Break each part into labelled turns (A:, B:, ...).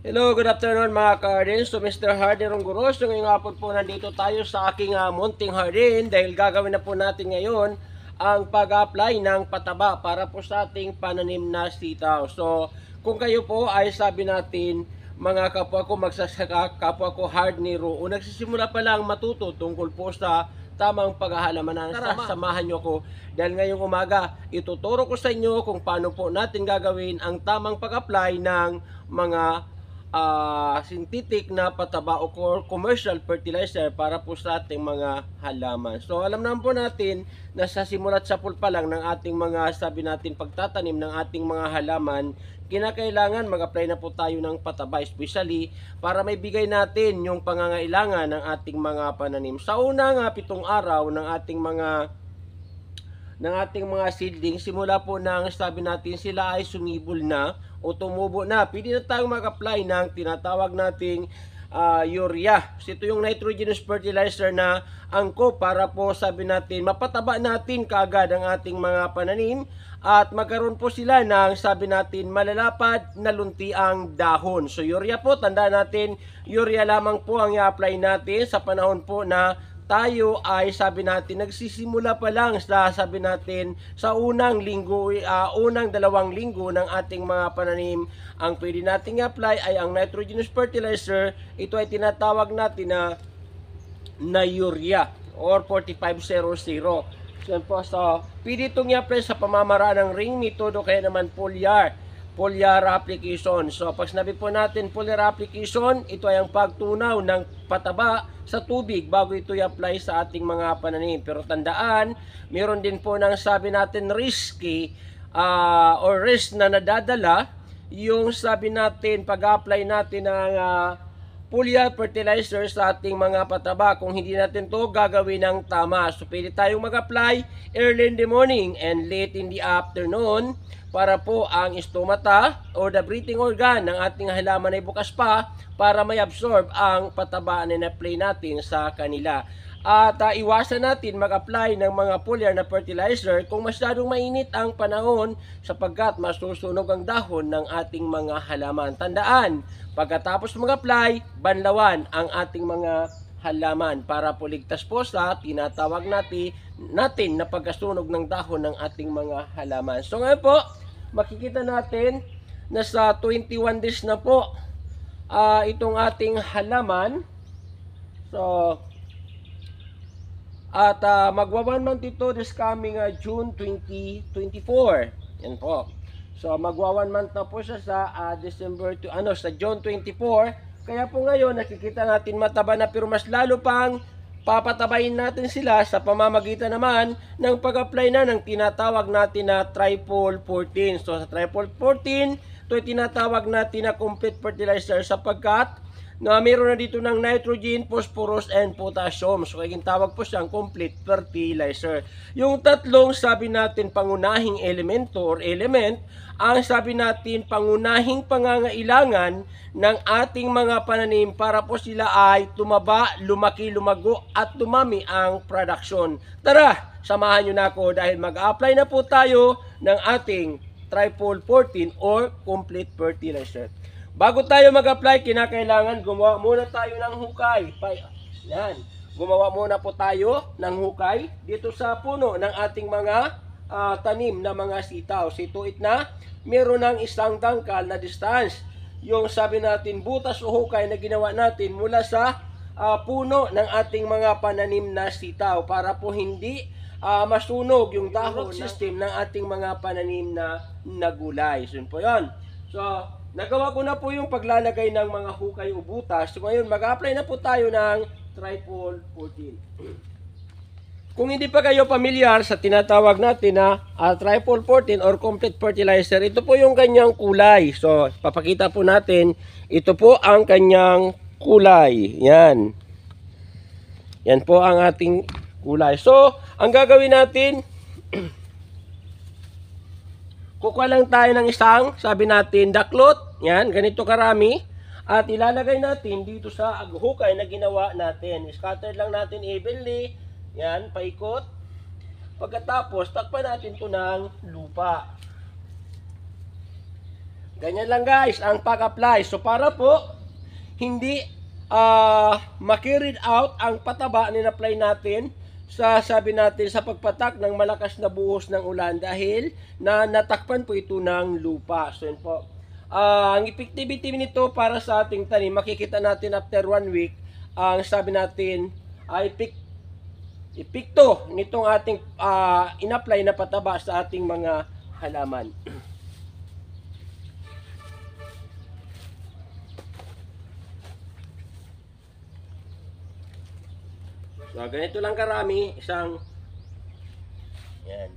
A: Hello, good afternoon mga ka-hardin. So, Mr. Hardin Ronggoros. So, ngayong hapon po nandito tayo sa aking munting hardin dahil gagawin na po natin ngayon ang pag-apply ng pataba para po sa ating pananim na sitaw. So, kung kayo po ay sabi natin, mga kapwa ko magsasaka, kapwa ko hardnero, o nagsisimula pa lang matuto tungkol po sa tamang paghahalaman. Tara, samahan nyo ko dahil ngayong umaga ituturo ko sa inyo kung paano po natin gagawin ang tamang pag-apply ng mga synthetic na pataba o commercial fertilizer para po sa ating mga halaman. So alam naman po natin na sa simulat sapul pa lang ng ating mga sabi natin pagtatanim ng ating mga halaman, kinakailangan mag-apply na po tayo ng pataba, especially para may bigay natin yung pangangailangan ng ating mga pananim. Sa unang 7 araw ng ating mga seedling, simula po nang sabi natin sila ay sumibol na o tumubo na, pwede na tayong mag-apply ng tinatawag nating urea. So, ito yung nitrogenous fertilizer na angko para po sabi natin mapataba natin kaagad ang ating mga pananim at magkaroon po sila ng sabi natin malalapad na luntiang dahon. So urea po, tandaan natin, urea lamang po ang i-apply natin sa panahon po na tayo ay sabi natin nagsisimula pa lang sa sabi natin sa unang linggo, unang 2 linggo ng ating mga pananim. Ang pwede nating apply ay ang nitrogenous fertilizer. Ito ay tinatawag natin na urea or 4500. So, pwede itong i-apply sa pamamaraan ng ring method o kaya naman foliar application. So, pag sinabi po natin foliar application, ito ay ang pagtunaw ng pataba sa tubig bago ito i-apply sa ating mga pananim. Pero tandaan, meron din po ng sabi natin risky or risk na nadadala yung sabi natin pag-apply natin ng foliar fertilizer sa ating mga pataba kung hindi natin to gagawin ng tama. So, pwede tayong mag-apply early in the morning and late in the afternoon para po ang stomata or the breathing organ ng ating halaman ay bukas pa para may absorb ang pataba na na-apply natin sa kanila. At iwasan natin mag-apply ng mga foliar na fertilizer kung masyadong mainit ang panahon sapagkat masusunog ang dahon ng ating mga halaman. Tandaan, pagkatapos mag-apply, banlawan ang ating mga halaman para po ligtas po sa tinatawag natin na pagkasunog ng dahon ng ating mga halaman. So ngayon po, makikita natin na sa 21 days na po itong ating halaman. So, at magwa 1 month ito this coming June 2024. Yan po. So magwa 1 month na po siya sa sa June 24. Kaya po ngayon nakikita natin mataba na pero mas lalo pang papatabayin natin sila sa pamamagitan naman ng pag-apply na ng tinatawag natin na Tripol 14. So sa Tripol 14, ito ay tinatawag natin na complete fertilizer sapagkat na mayroon na dito ng nitrogen, phosphorus, and potassium. So, kaya tawag po siyang complete fertilizer. Yung tatlong sabi natin pangunahing elemento or element, ang sabi natin pangunahing pangangailangan ng ating mga pananim para po sila ay tumaba, lumaki, lumago, at dumami ang production. Tara, samahan nyo na ako dahil mag-apply na po tayo ng ating Tripol 14 or complete fertilizer. Bago tayo mag-apply, kinakailangan gumawa muna tayo ng hukay. Yan. Gumawa muna po tayo ng hukay dito sa puno ng ating mga tanim na mga sitaw. Situit na meron ng 1 dangkal na distance. Yung sabi natin butas o hukay na ginawa natin mula sa puno ng ating mga pananim na sitaw para po hindi masunog yung dahon system ng ating mga pananim na gulay. So yun po yun. So, nagawa ko na po yung paglalagay ng mga hukay o butas. So ngayon, mag-apply na po tayo ng Tripol 14. Kung hindi pa kayo pamilyar sa tinatawag natin na Tripol 14 or complete fertilizer, ito po yung kanyang kulay. So, papakita po natin, ito po ang kanyang kulay. Yan. Yan po ang ating kulay. So, ang gagawin natin, kukuha lang tayo ng isang, sabi natin, daklot. Yan, ganito karami. At ilalagay natin dito sa hukay na ginawa natin. Scatter lang natin evenly. Yan, paikot. Pagkatapos, takpan natin ito ng lupa. Ganyan lang guys ang pag-apply. So para po hindi ma-carried out ang pataba na in-apply natin sa sabi natin sa pagpatak ng malakas na buhos ng ulan dahil natakpan po ito ng lupa. So yun po. Ang effectivity nito para sa ating tanim, makikita natin after 1 week, ang sabi natin ay epekto nitong ating in-apply na pataba sa ating mga halaman. So, ganito lang karami, isang yan.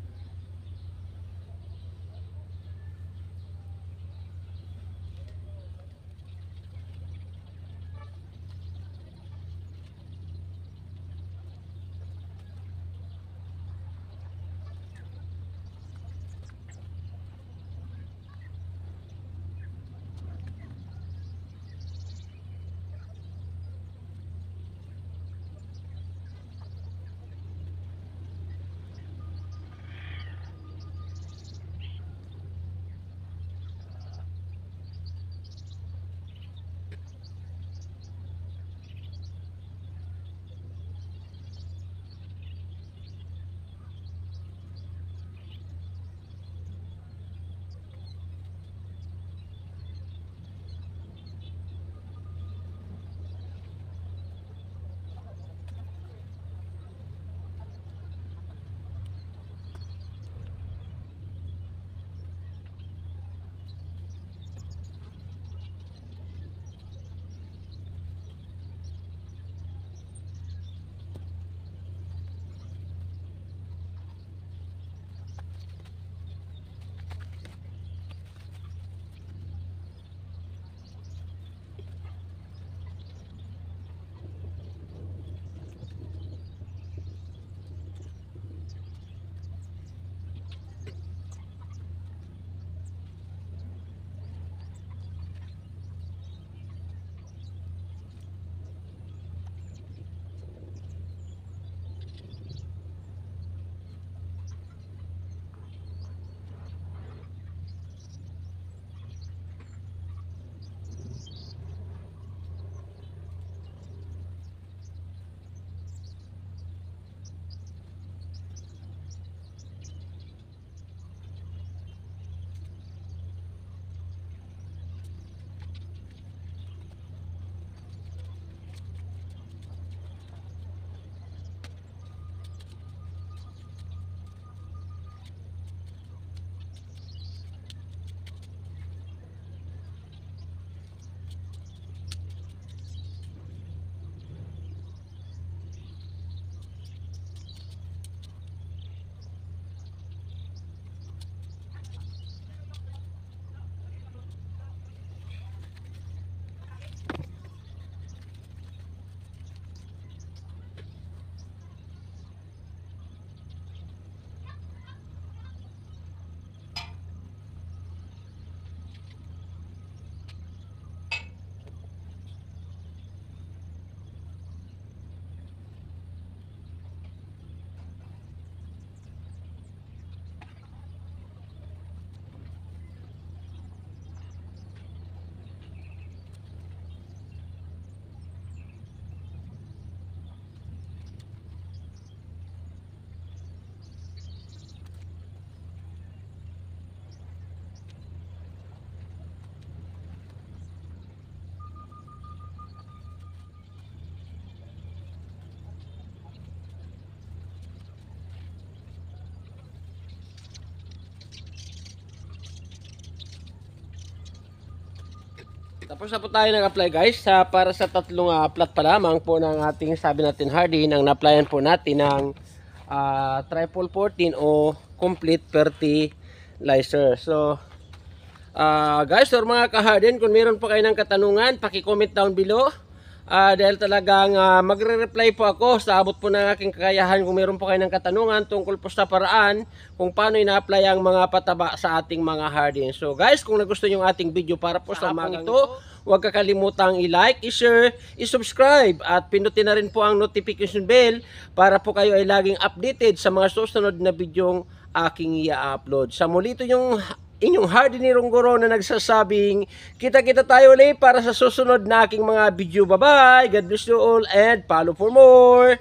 A: Tapos na po tayo nag-apply guys para sa tatlong plot pa lamang po ng ating sabi natin hardy nang na-applyan po natin ng triple 14 o complete fertilizer. So guys or mga ka-harden, kung meron po kayo ng katanungan, paki-comment down below. Dahil talagang magre-reply po ako sa abot po ng aking kakayahan kung meron po kayo ng katanungan tungkol po sa paraan kung paano ina-apply ang mga pataba sa ating mga harden. So guys, kung nagustuhan yung ating video para po sa umagang ito, huwag kakalimutang i-like, i-share, i-subscribe at pindutin na rin po ang notification bell para po kayo ay laging updated sa mga susunod na videong aking i-upload. Sa muli ito yung inyong hardinirong guro na nagsasabing kita-kita tayo ulit para sa susunod na aking mga video. Bye-bye! God bless you all and follow for more!